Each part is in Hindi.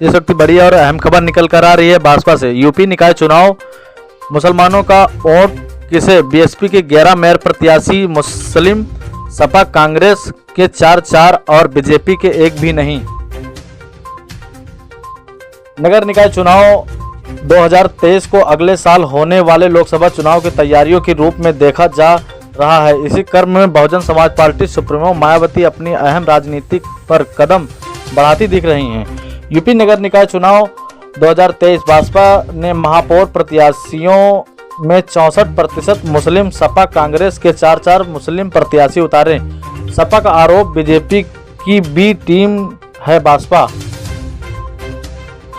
इस वक्त बड़ी और अहम खबर निकल कर आ रही है भाजपा से। यूपी निकाय चुनाव, मुसलमानों का वोट किसे? बीएसपी के 11 मेयर प्रत्याशी मुस्लिम, सपा कांग्रेस के 4 और बीजेपी के 1 भी नहीं। नगर निकाय चुनाव 2023 को अगले साल होने वाले लोकसभा चुनाव की तैयारियों के रूप में देखा जा रहा है। इसी क्रम में बहुजन समाज पार्टी सुप्रीमो मायावती अपनी अहम राजनीति पर कदम बढ़ाती दिख रही हैं। यूपी नगर निकाय चुनाव 2023 भाजपा ने महापौर प्रत्याशियों में 64% मुस्लिम, सपा कांग्रेस के 4 मुस्लिम प्रत्याशी उतारे। सपा का आरोप बीजेपी की बी टीम है भाजपा।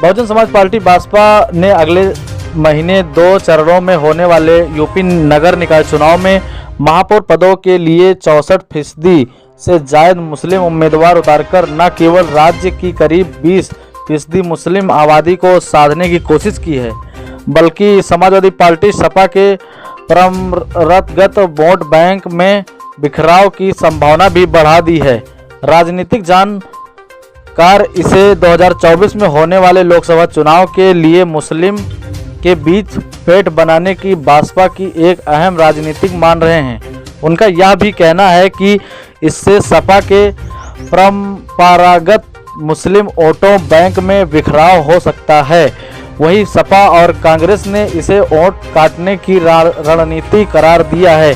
बहुजन समाज पार्टी भाजपा ने अगले महीने 2 चरणों में होने वाले यूपी नगर निकाय चुनाव में महापौर पदों के लिए 64% से ज्यादा मुस्लिम उम्मीदवार उतारकर न केवल राज्य की करीब 20% मुस्लिम आबादी को साधने की कोशिश की है, बल्कि समाजवादी पार्टी सपा के परंपरागत वोट बैंक में बिखराव की संभावना भी बढ़ा दी है। राजनीतिक जानकार इसे 2024 में होने वाले लोकसभा चुनाव के लिए मुस्लिम के बीच पेट बनाने की भाजपा की एक अहम राजनीतिक मान रहे हैं। उनका यह भी कहना है कि इससे सपा के परंपरागत मुस्लिम वोटों बैंक में बिखराव हो सकता है। वहीं सपा और कांग्रेस ने इसे वोट काटने की रणनीति करार दिया है।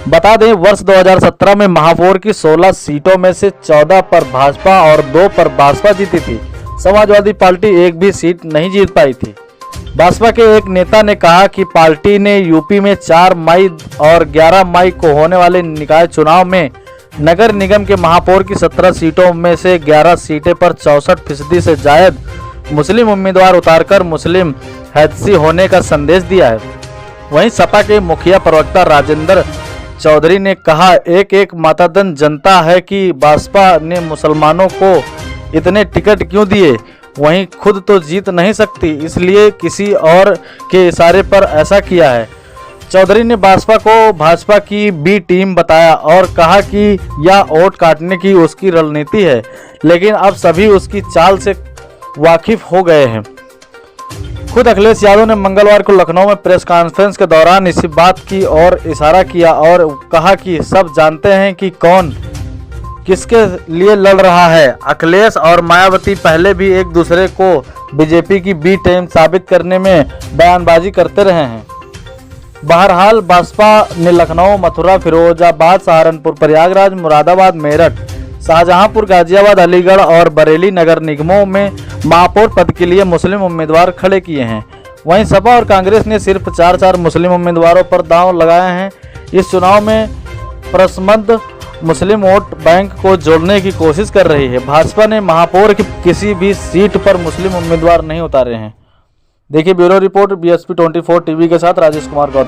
बता दें, वर्ष 2017 में महापौर की 16 सीटों में से 14 पर भाजपा और 2 पर भाजपा जीती थी। समाजवादी पार्टी 1 भी सीट नहीं जीत पाई थी। भाजपा के एक नेता ने कहा कि पार्टी ने यूपी में 4 मई और 11 मई को होने वाले निकाय चुनाव में नगर निगम के महापौर की 17 सीटों में से 11 सीटें पर 64% से ज्यादा मुस्लिम उम्मीदवार उतारकर मुस्लिम हैदसी होने का संदेश दिया है। वहीं सपा के मुखिया प्रवक्ता राजेंद्र चौधरी ने कहा, एक मतदान जनता है कि भाजपा ने मुसलमानों को इतने टिकट क्यों दिए, वहीं खुद तो जीत नहीं सकती, इसलिए किसी और के इशारे पर ऐसा किया है। चौधरी ने भाजपा को भाजपा की बी टीम बताया और कहा कि यह वोट काटने की उसकी रणनीति है, लेकिन अब सभी उसकी चाल से वाकिफ हो गए हैं। खुद अखिलेश यादव ने मंगलवार को लखनऊ में प्रेस कॉन्फ्रेंस के दौरान इसी बात की ओर इशारा किया और कहा कि सब जानते हैं कि कौन किसके लिए लड़ रहा है। अखिलेश और मायावती पहले भी एक दूसरे को बीजेपी की बी टीम साबित करने में बयानबाजी करते रहे हैं। बहरहाल भाजपा ने लखनऊ, मथुरा, फिरोजाबाद, सहारनपुर, प्रयागराज, मुरादाबाद, मेरठ, शाहजहांपुर, गाजियाबाद, अलीगढ़ और बरेली नगर निगमों में महापौर पद के लिए मुस्लिम उम्मीदवार खड़े किए हैं। वहीं सपा और कांग्रेस ने सिर्फ 4 मुस्लिम उम्मीदवारों पर दांव लगाए हैं। इस चुनाव में प्रसमद मुस्लिम वोट बैंक को जोड़ने की कोशिश कर रही है। भाजपा ने महापौर की किसी भी सीट पर मुस्लिम उम्मीदवार नहीं उतारे हैं। देखिए ब्यूरो रिपोर्ट BSP 24 टीवी के साथ राजेश कुमार गौतम।